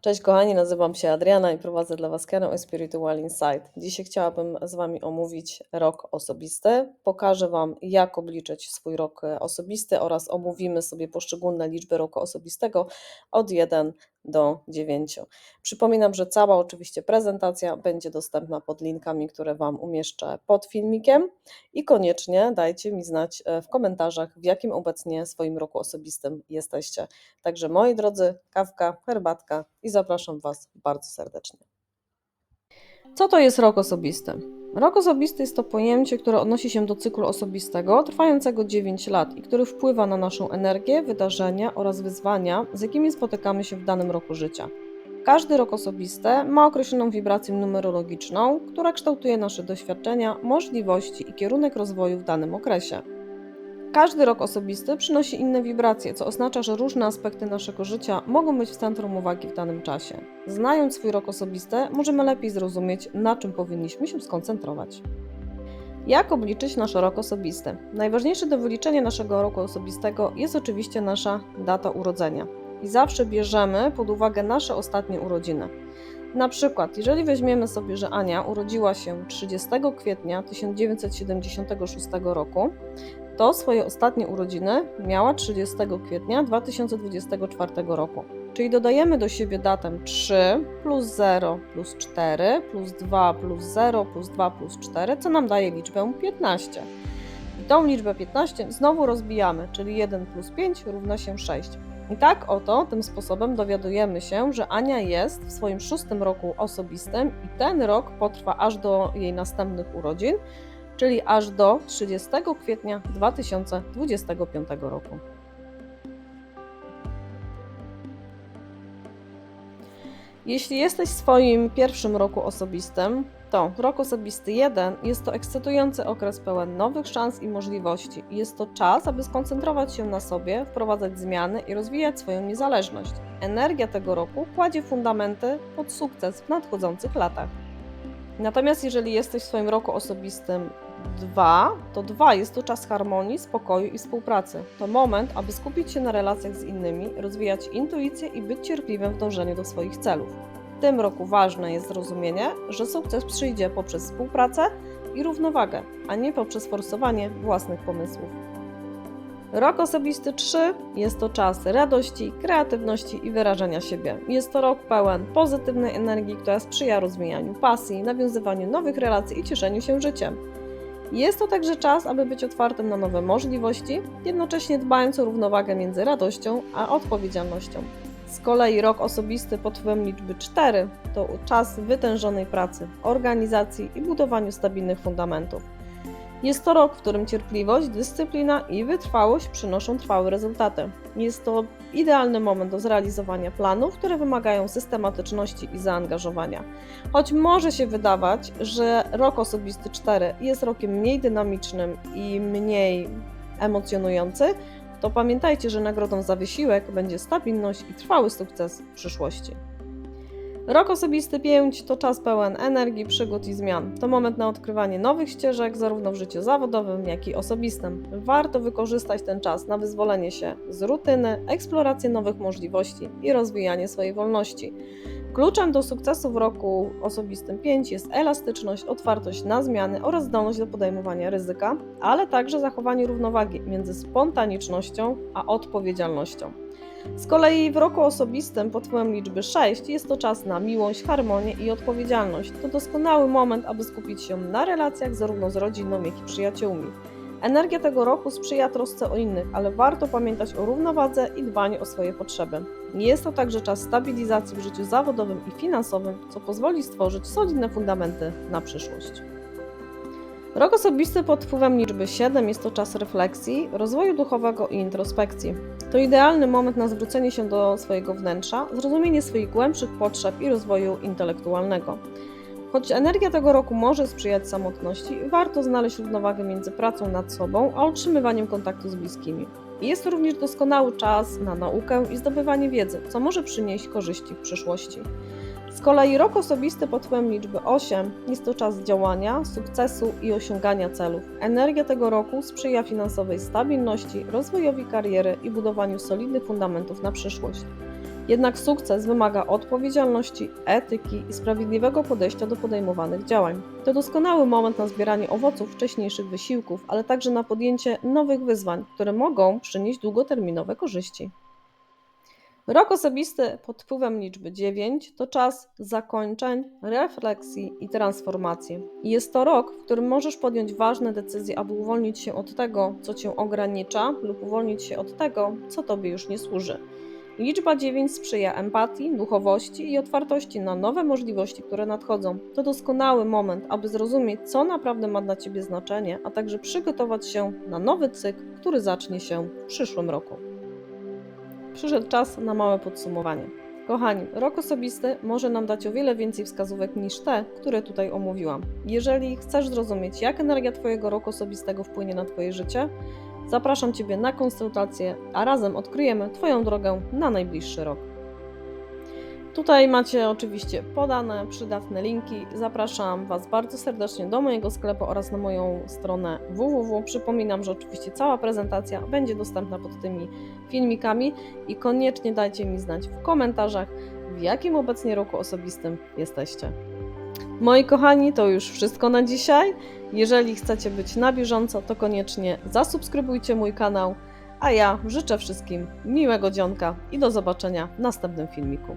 Cześć kochani, nazywam się Adriana i prowadzę dla Was kanał Spiritual Insight. Dzisiaj chciałabym z Wami omówić rok osobisty. Pokażę Wam, jak obliczyć swój rok osobisty oraz omówimy sobie poszczególne liczby roku osobistego od 1 do 9. Przypominam, że cała oczywiście prezentacja będzie dostępna pod linkami, które Wam umieszczę pod filmikiem i koniecznie dajcie mi znać w komentarzach, w jakim obecnie swoim roku osobistym jesteście. Także moi drodzy, kawka, herbatka i zapraszam Was bardzo serdecznie. Co to jest rok osobisty? Rok osobisty jest to pojęcie, które odnosi się do cyklu osobistego trwającego 9 lat i który wpływa na naszą energię, wydarzenia oraz wyzwania, z jakimi spotykamy się w danym roku życia. Każdy rok osobisty ma określoną wibrację numerologiczną, która kształtuje nasze doświadczenia, możliwości i kierunek rozwoju w danym okresie. Każdy rok osobisty przynosi inne wibracje, co oznacza, że różne aspekty naszego życia mogą być w centrum uwagi w danym czasie. Znając swój rok osobisty, możemy lepiej zrozumieć, na czym powinniśmy się skoncentrować. Jak obliczyć nasz rok osobisty? Najważniejsze do wyliczenia naszego roku osobistego jest oczywiście nasza data urodzenia. I zawsze bierzemy pod uwagę nasze ostatnie urodziny. Na przykład, jeżeli weźmiemy sobie, że Ania urodziła się 30 kwietnia 1976 roku, to swoje ostatnie urodziny miała 30 kwietnia 2024 roku. Czyli dodajemy do siebie datę 3 plus 0 plus 4 plus 2 plus 0 plus 2 plus 4, co nam daje liczbę 15. I tą liczbę 15 znowu rozbijamy, czyli 1 plus 5 równa się 6. I tak oto tym sposobem dowiadujemy się, że Ania jest w swoim 6. roku osobistym i ten rok potrwa aż do jej następnych urodzin, czyli aż do 30 kwietnia 2025 roku. Jeśli jesteś w swoim pierwszym roku osobistym, to rok osobisty 1 jest to ekscytujący okres pełen nowych szans i możliwości. Jest to czas, aby skoncentrować się na sobie, wprowadzać zmiany i rozwijać swoją niezależność. Energia tego roku kładzie fundamenty pod sukces w nadchodzących latach. Natomiast jeżeli jesteś w swoim roku osobistym 2, to 2 jest to czas harmonii, spokoju i współpracy. To moment, aby skupić się na relacjach z innymi, rozwijać intuicję i być cierpliwym w dążeniu do swoich celów. W tym roku ważne jest zrozumienie, że sukces przyjdzie poprzez współpracę i równowagę, a nie poprzez forsowanie własnych pomysłów. Rok osobisty 3 jest to czas radości, kreatywności i wyrażania siebie. Jest to rok pełen pozytywnej energii, która sprzyja rozwijaniu pasji, nawiązywaniu nowych relacji i cieszeniu się życiem. Jest to także czas, aby być otwartym na nowe możliwości, jednocześnie dbając o równowagę między radością a odpowiedzialnością. Z kolei rok osobisty pod wpływem liczby 4 to czas wytężonej pracy, organizacji i budowaniu stabilnych fundamentów. Jest to rok, w którym cierpliwość, dyscyplina i wytrwałość przynoszą trwałe rezultaty. Jest to idealny moment do zrealizowania planów, które wymagają systematyczności i zaangażowania. Choć może się wydawać, że rok osobisty 4 jest rokiem mniej dynamicznym i mniej emocjonujący, to pamiętajcie, że nagrodą za wysiłek będzie stabilność i trwały sukces w przyszłości. Rok osobisty 5 to czas pełen energii, przygód i zmian. To moment na odkrywanie nowych ścieżek, zarówno w życiu zawodowym, jak i osobistym. Warto wykorzystać ten czas na wyzwolenie się z rutyny, eksplorację nowych możliwości i rozwijanie swojej wolności. Kluczem do sukcesu w roku osobistym 5 jest elastyczność, otwartość na zmiany oraz zdolność do podejmowania ryzyka, ale także zachowanie równowagi między spontanicznością a odpowiedzialnością. Z kolei w roku osobistym pod wpływem liczby 6 jest to czas na miłość, harmonię i odpowiedzialność. To doskonały moment, aby skupić się na relacjach zarówno z rodziną, jak i przyjaciółmi. Energia tego roku sprzyja trosce o innych, ale warto pamiętać o równowadze i dbaniu o swoje potrzeby. Jest to także czas stabilizacji w życiu zawodowym i finansowym, co pozwoli stworzyć solidne fundamenty na przyszłość. Rok osobisty pod wpływem liczby 7 jest to czas refleksji, rozwoju duchowego i introspekcji. To idealny moment na zwrócenie się do swojego wnętrza, zrozumienie swoich głębszych potrzeb i rozwoju intelektualnego. Choć energia tego roku może sprzyjać samotności, warto znaleźć równowagę między pracą nad sobą a utrzymywaniem kontaktu z bliskimi. Jest to również doskonały czas na naukę i zdobywanie wiedzy, co może przynieść korzyści w przyszłości. Z kolei rok osobisty pod wpływem liczby 8 jest to czas działania, sukcesu i osiągania celów. Energia tego roku sprzyja finansowej stabilności, rozwojowi kariery i budowaniu solidnych fundamentów na przyszłość. Jednak sukces wymaga odpowiedzialności, etyki i sprawiedliwego podejścia do podejmowanych działań. To doskonały moment na zbieranie owoców wcześniejszych wysiłków, ale także na podjęcie nowych wyzwań, które mogą przynieść długoterminowe korzyści. Rok osobisty pod wpływem liczby 9 to czas zakończeń, refleksji i transformacji. I jest to rok, w którym możesz podjąć ważne decyzje, aby uwolnić się od tego, co cię ogranicza, lub uwolnić się od tego, co tobie już nie służy. Liczba 9 sprzyja empatii, duchowości i otwartości na nowe możliwości, które nadchodzą. To doskonały moment, aby zrozumieć, co naprawdę ma dla ciebie znaczenie, a także przygotować się na nowy cykl, który zacznie się w przyszłym roku. Przyszedł czas na małe podsumowanie. Kochani, rok osobisty może nam dać o wiele więcej wskazówek niż te, które tutaj omówiłam. Jeżeli chcesz zrozumieć, jak energia Twojego roku osobistego wpłynie na Twoje życie, zapraszam Ciebie na konsultację, a razem odkryjemy Twoją drogę na najbliższy rok. Tutaj macie oczywiście podane przydatne linki. Zapraszam Was bardzo serdecznie do mojego sklepu oraz na moją stronę www. Przypominam, że oczywiście cała prezentacja będzie dostępna pod tymi filmikami i koniecznie dajcie mi znać w komentarzach, w jakim obecnie roku osobistym jesteście. Moi kochani, to już wszystko na dzisiaj. Jeżeli chcecie być na bieżąco, to koniecznie zasubskrybujcie mój kanał, a ja życzę wszystkim miłego dzionka i do zobaczenia w następnym filmiku.